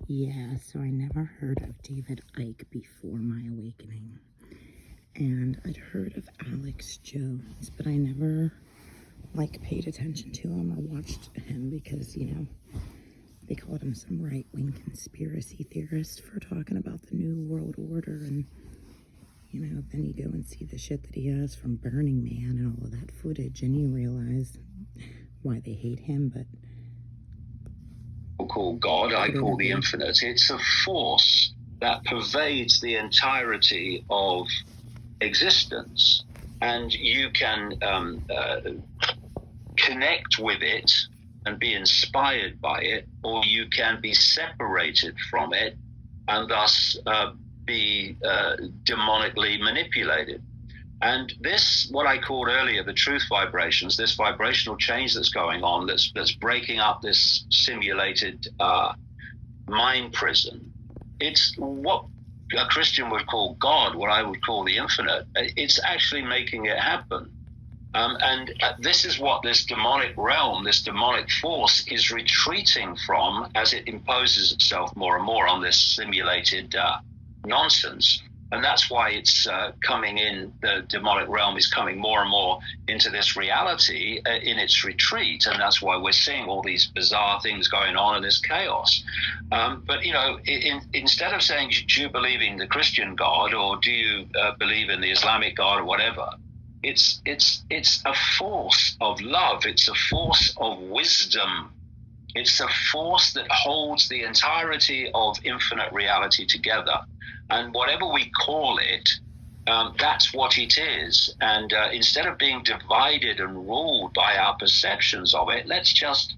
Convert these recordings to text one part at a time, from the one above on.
Yeah, so I never heard of David Icke before my awakening. And I'd heard of Alex Jones, but I never, paid attention to him or watched him because, they called him some right-wing conspiracy theorist for talking about the New World Order. And, then you go and see the shit that he has from Burning Man and all of that footage, and you realize why they hate him, but... Call God, I call the infinite. It's a force that pervades the entirety of existence, and you can connect with it and be inspired by it, or you can be separated from it and thus be demonically manipulated. And this, what I called earlier, the truth vibrations, this vibrational change that's going on, that's breaking up this simulated mind prison. It's what a Christian would call God, what I would call the infinite. It's actually making it happen. And this is what this demonic realm, this demonic force is retreating from as it imposes itself more and more on this simulated nonsense. And that's why it's coming in, the demonic realm is coming more and more into this reality in its retreat. And that's why we're seeing all these bizarre things going on in this chaos. But, instead of saying, do you believe in the Christian God, or do you believe in the Islamic God, or whatever, it's a force of love. It's a force of wisdom. It's a force that holds the entirety of infinite reality together. And whatever we call it, that's what it is. And instead of being divided and ruled by our perceptions of it, let's just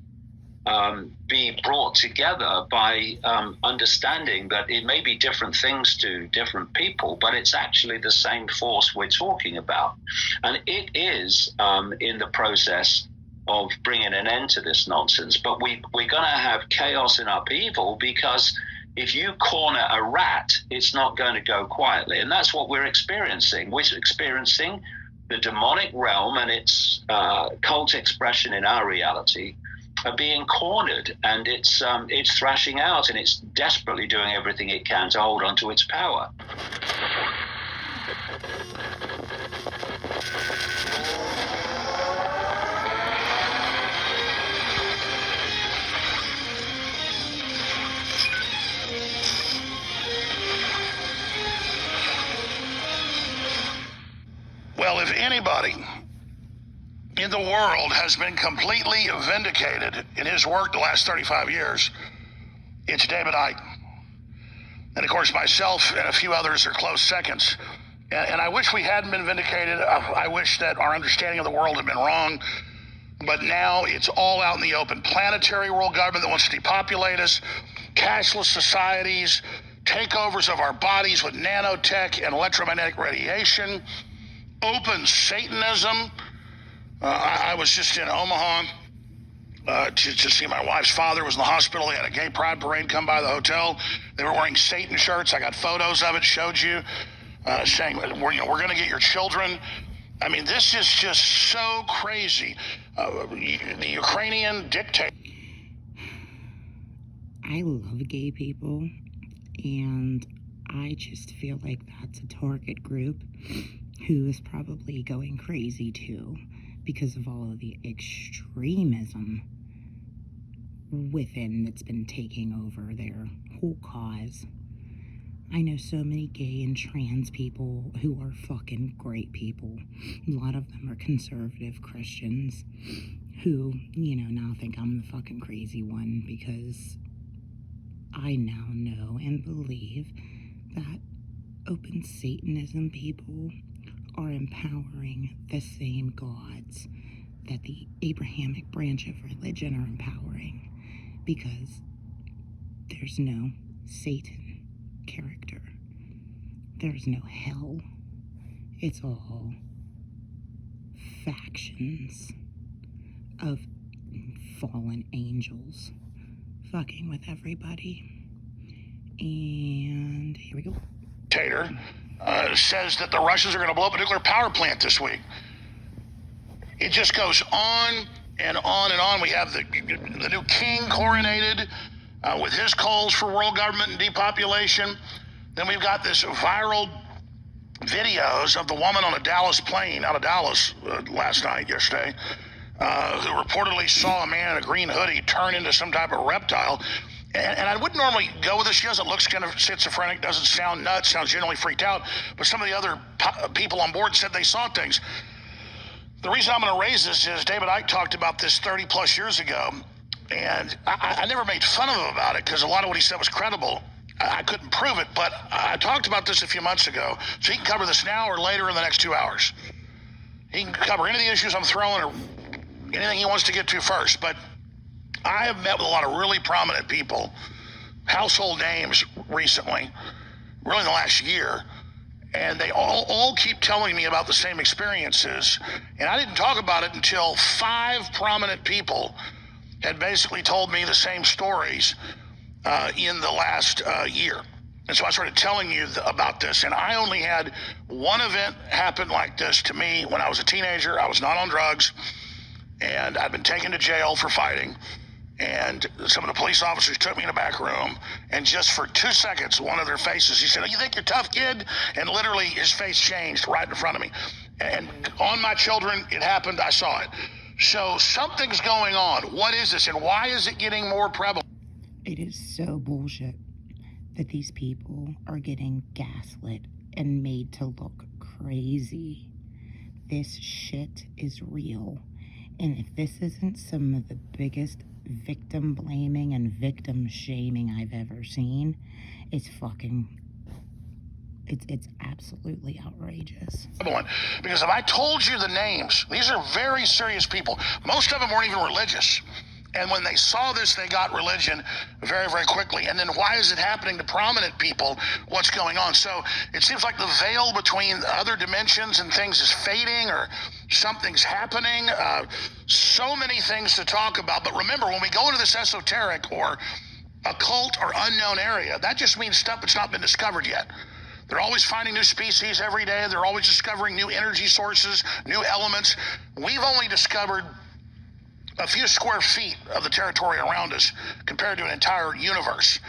be brought together by understanding that it may be different things to different people, but it's actually the same force we're talking about. And it is in the process of bringing an end to this nonsense. But we're going to have chaos and upheaval, because if you corner a rat, it's not going to go quietly. And that's what we're experiencing. We're experiencing the demonic realm and its cult expression in our reality are being cornered, and it's thrashing out, and it's desperately doing everything it can to hold on to its power. Well, if anybody in the world has been completely vindicated in his work the last 35 years, it's David Icke. And of course, myself and a few others are close seconds. And I wish we hadn't been vindicated. I wish that our understanding of the world had been wrong. But now it's all out in the open. Planetary world government that wants to depopulate us, cashless societies, takeovers of our bodies with nanotech and electromagnetic radiation, open Satanism. I was just in Omaha to see my wife's father was in the hospital. They had a gay pride parade come by the hotel. They were wearing Satan shirts. I got photos of it, showed you, saying, we're going to get your children. I mean, this is just so crazy. The Ukrainian dictator. I love gay people, and I just feel like that's a target group who is probably going crazy too, because of all of the extremism within that's been taking over their whole cause. I know so many gay and trans people who are fucking great people. A lot of them are conservative Christians who, now think I'm the fucking crazy one, because I now know and believe that open Satanism people are empowering the same gods that the Abrahamic branch of religion are empowering, because there's no Satan character. There's no hell. It's all factions of fallen angels fucking with everybody. And here we go. Dictator says that the Russians are going to blow up a nuclear power plant this week. It just goes on and on and on. We have the new king coronated. with his calls for world government and depopulation. Then we've got this viral videos of the woman on a Dallas plane out of Dallas yesterday, who reportedly saw a man in a green hoodie turn into some type of reptile. And I wouldn't normally go with this. She doesn't look kind of schizophrenic, doesn't sound nuts, sounds generally freaked out. But some of the other people on board said they saw things. The reason I'm going to raise this is David Icke talked about this 30 plus years ago. And I never made fun of him about it because a lot of what he said was credible. I couldn't prove it, but I talked about this a few months ago. So he can cover this now or later in the next 2 hours. He can cover any of the issues I'm throwing or anything he wants to get to first. But I have met with a lot of really prominent people, household names recently, really in the last year. And they all keep telling me about the same experiences. And I didn't talk about it until 5 prominent people had basically told me the same stories in the last year. And so I started telling you about this. And I only had one event happen like this to me when I was a teenager. I was not on drugs. And I'd been taken to jail for fighting. And some of the police officers took me in a back room. And just for 2 seconds, one of their faces, he said, "Oh, you think you're tough, kid?" And literally his face changed right in front of me. And on my children, it happened. I saw it. So something's going on. What is this? And why is it getting more prevalent? It is so bullshit that these people are getting gaslit and made to look crazy. This shit is real. And if this isn't some of the biggest victim blaming and victim shaming I've ever seen, it's absolutely outrageous. Because if I told you the names, these are very serious people. Most of them weren't even religious. And when they saw this, they got religion very, very quickly. And then why is it happening to prominent people? What's going on? So it seems like the veil between other dimensions and things is fading, or something's happening. So many things to talk about. But remember, when we go into this esoteric or occult or unknown area, that just means stuff that's not been discovered yet. They're always finding new species every day. They're always discovering new energy sources, new elements. We've only discovered a few square feet of the territory around us compared to an entire universe.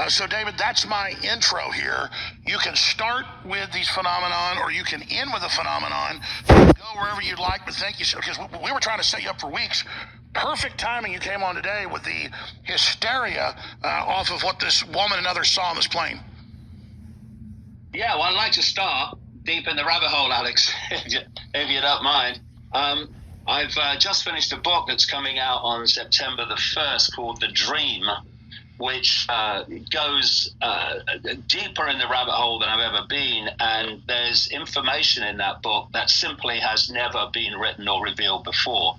So, David, that's my intro here. You can start with these phenomenon, or you can end with a phenomenon. Go wherever you'd like, but thank you, because we were trying to set you up for weeks. Perfect timing you came on today with the hysteria off of what this woman and others saw on this plane. Yeah, well, I'd like to start deep in the rabbit hole, Alex, if you don't mind. I've just finished a book that's coming out on September the 1st called The Dream, which goes deeper in the rabbit hole than I've ever been. And there's information in that book that simply has never been written or revealed before.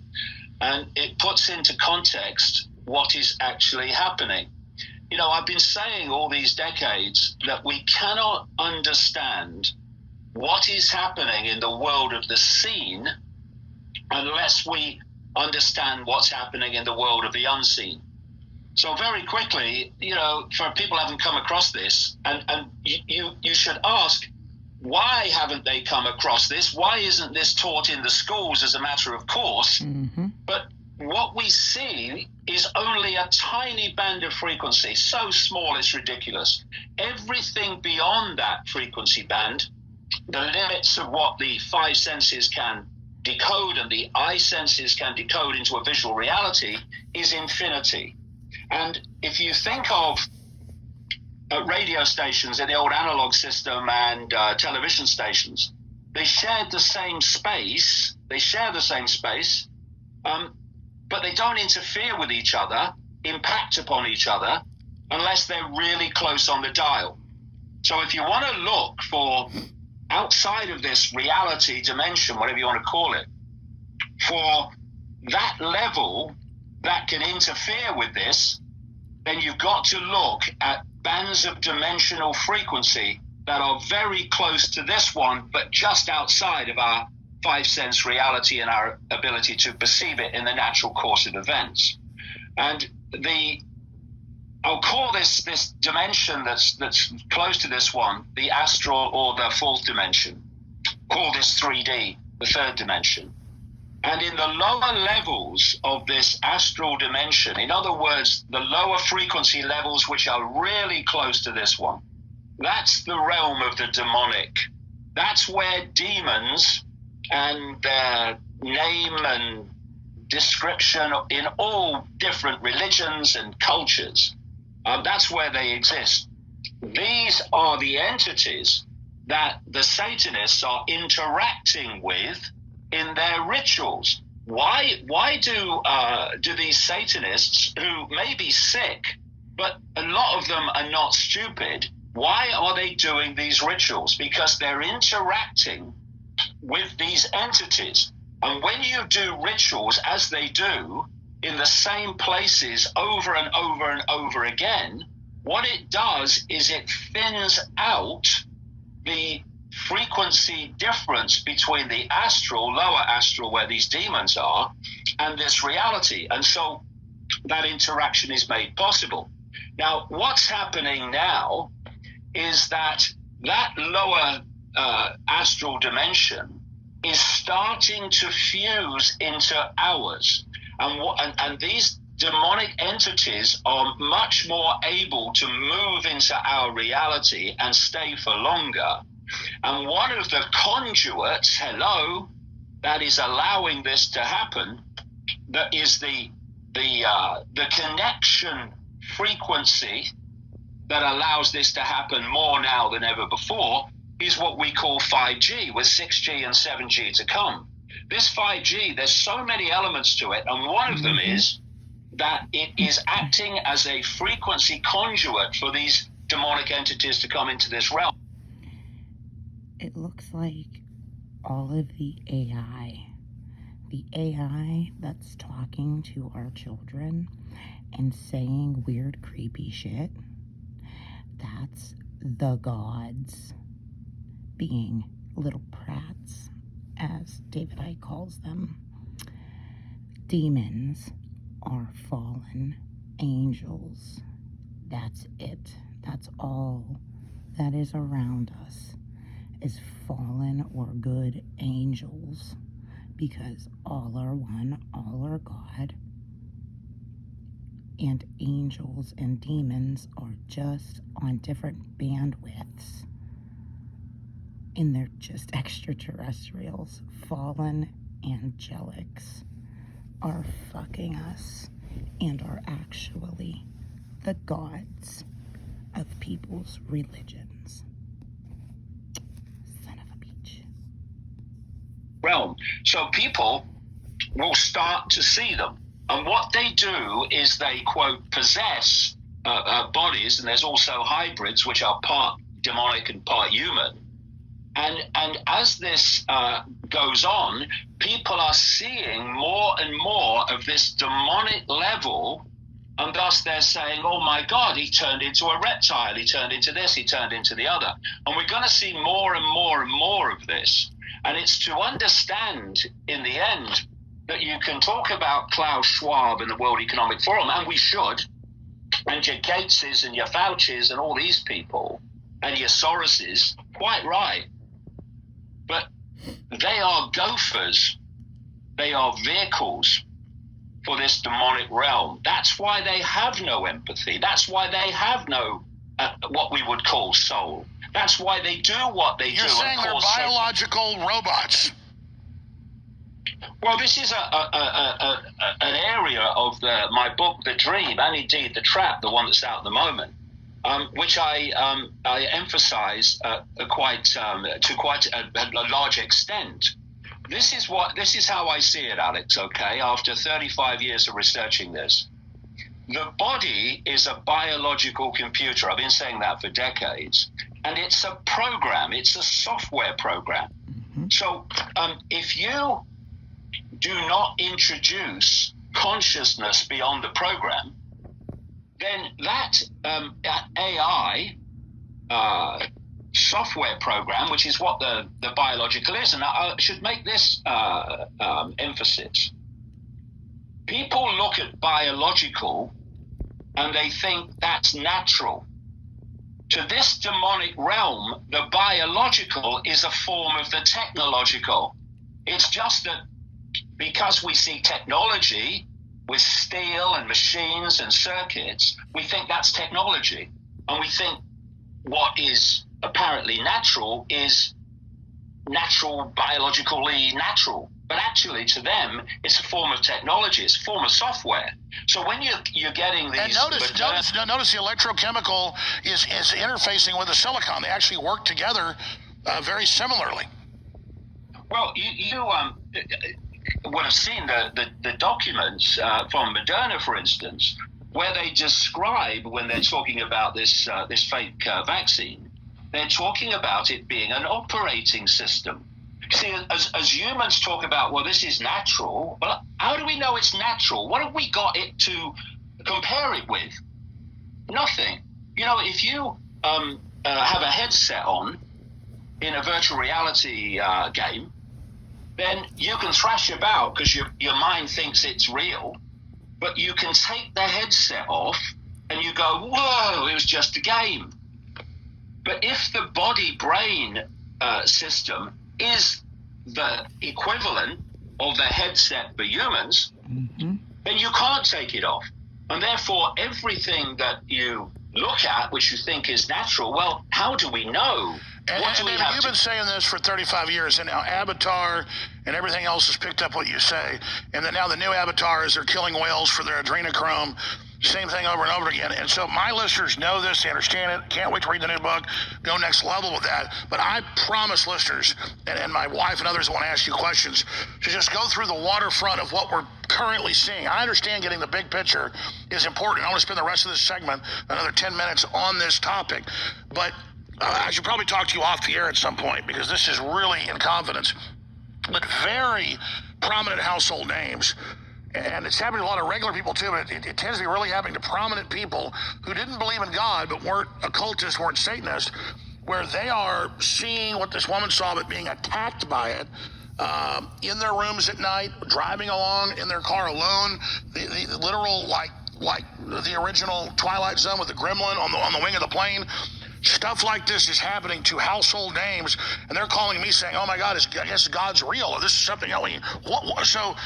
And it puts into context what is actually happening. You know, I've been saying all these decades that we cannot understand what is happening in the world of the seen unless we understand what's happening in the world of the unseen. So very quickly, you know, for people who haven't come across this, and you should ask, why haven't they come across this? Why isn't this taught in the schools as a matter of course? Mm-hmm. But what we see is only a tiny band of frequency, so small it's ridiculous. Everything beyond that frequency band, the limits of what the 5 senses can decode and the eye senses can decode into a visual reality, is infinity. And if you think of radio stations in the old analog system and television stations, they shared the same space. But they don't interfere with each other, impact upon each other, unless they're really close on the dial. So if you want to look for outside of this reality dimension, whatever you want to call it, for that level that can interfere with this, then you've got to look at bands of dimensional frequency that are very close to this one, but just outside of our 5 sense reality and our ability to perceive it in the natural course of events. And I'll call this dimension that's close to this one the astral or the 4th dimension. Call this 3D, the 3rd dimension. And in the lower levels of this astral dimension, in other words, the lower frequency levels which are really close to this one, that's the realm of the demonic. That's where demons and their name and description in all different religions and cultures, that's where they exist. These are the entities that the Satanists are interacting with in their rituals. Why do these Satanists, who may be sick, but a lot of them are not stupid, why are they doing these rituals? Because they're interacting with these entities. And when you do rituals, as they do, in the same places over and over and over again, what it does is it thins out the frequency difference between the astral, lower astral, where these demons are, and this reality. And so that interaction is made possible. Now, what's happening now is that lower astral dimension is starting to fuse into ours. And these demonic entities are much more able to move into our reality and stay for longer. And one of the conduits, that is allowing this to happen, that is the connection frequency that allows this to happen more now than ever before, is what we call 5G, with 6G and 7G to come. This 5G, there's so many elements to it, and one of them is that it is acting as a frequency conduit for these demonic entities to come into this realm. It looks like all of the AI that's talking to our children and saying weird, creepy shit, that's the gods being little prats, as David Icke calls them. Demons are fallen angels. That's it. That's all that is around us, is fallen or good angels, because all are one, all are God, and angels and demons are just on different bandwidths, and they're just extraterrestrials. Fallen angelics are fucking us and are actually the gods of people's religions. Son of a bitch. Realm. So people will start to see them. And what they do is they, quote, possess bodies, and there's also hybrids, which are part demonic and part human. And as this goes on, people are seeing more and more of this demonic level, and thus they're saying, oh my God, he turned into a reptile, he turned into this, he turned into the other. And we're going to see more and more and more of this. And it's to understand, in the end, that you can talk about Klaus Schwab and the World Economic Forum, and we should, and your Gateses and your Faucis and all these people, and your Soroses, quite right. But they are gophers. They are vehicles for this demonic realm. That's why they have no empathy. That's why they have no what we would call soul. That's why they do what they do. You're saying they're biological robots. Well, this is an area of my book, The Dream, and indeed The Trap, the one that's out at the moment, which I emphasize to quite a large extent. This is how I see it, Alex. Okay, after 35 years of researching this, the body is a biological computer. I've been saying that for decades, and it's a program. It's a software program. Mm-hmm. So if you do not introduce consciousness beyond the program, then that AI software program, which is what the biological is, and I should make this emphasis. People look at biological and they think that's natural. To this demonic realm, the biological is a form of the technological. It's just that because we see technology with steel and machines and circuits, we think that's technology. And we think what is apparently natural is natural, biologically natural. But actually, to them, it's a form of technology. It's a form of software. So when you're getting these... And notice the electrochemical is interfacing with the silicon. They actually work together very similarly. Well, you would have seen the documents from Moderna, for instance, where they describe, when they're talking about this fake vaccine, they're talking about it being an operating system. See, as humans talk about, well, this is natural, but how do we know it's natural? What have we got it to compare it with? Nothing. You know, if you have a headset on in a virtual reality game, then you can thrash about because your mind thinks it's real, but you can take the headset off and you go, whoa, it was just a game. But if the body-brain system is the equivalent of the headset for humans, then you can't take it off. And therefore, everything that you look at, which you think is natural, well, how do we know? You've been saying this for 35 years, and now Avatar and everything else has picked up what you say. And then now the new avatars are killing whales for their adrenochrome. Same thing over and over again. And so my listeners know this, they understand it, can't wait to read the new book, go next level with that. But I promise listeners, and my wife and others that want to ask you questions, to just go through the waterfront of what we're currently seeing. I understand getting the big picture is important. I want to spend the rest of this segment, another 10 minutes, on this topic. But I should probably talk to you off the air at some point, because this is really in confidence. But very prominent household names, and it's happening to a lot of regular people too, but it tends to be really happening to prominent people who didn't believe in God but weren't occultists, weren't Satanists, where they are seeing what this woman saw, but being attacked by it in their rooms at night, driving along in their car alone, the literal like the original Twilight Zone with the gremlin on the wing of the plane. Stuff like this is happening to household names, and they're calling me saying, "Oh my God, I guess God's real, or this is something else." So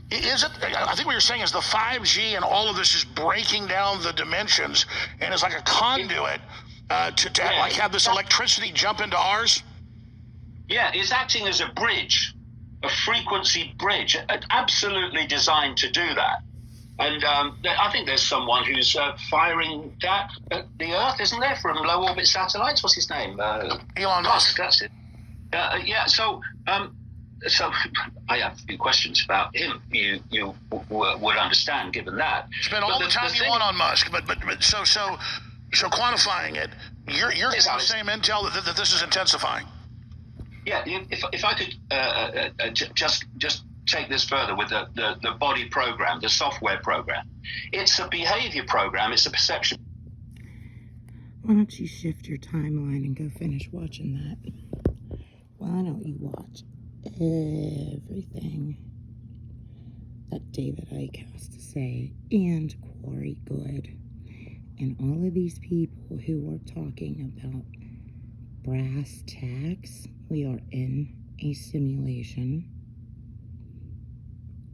is it? I think what you're saying is the 5G and all of this is breaking down the dimensions, and it's like a conduit to have this electricity jump into ours. Yeah, it's acting as a bridge, a frequency bridge, absolutely designed to do that. And I think there's someone who's firing that at the Earth, isn't there, from low orbit satellites? What's his name? Elon Musk. That's it. So I have a few questions about him. You would understand, given that. Spend all the time you want on Musk, but so quantifying it, you're getting the same intel that this is intensifying. Yeah, if I could just take this further with the body program, the software program. It's a behavior program. It's a perception. Why don't you shift your timeline and go finish watching that? Why don't you watch everything that David Icke has to say, and Corey Good, and all of these people who are talking about brass tacks? We are in a simulation.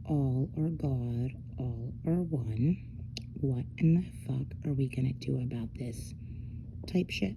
All are God, all are one. What in the fuck are we gonna do about this type shit?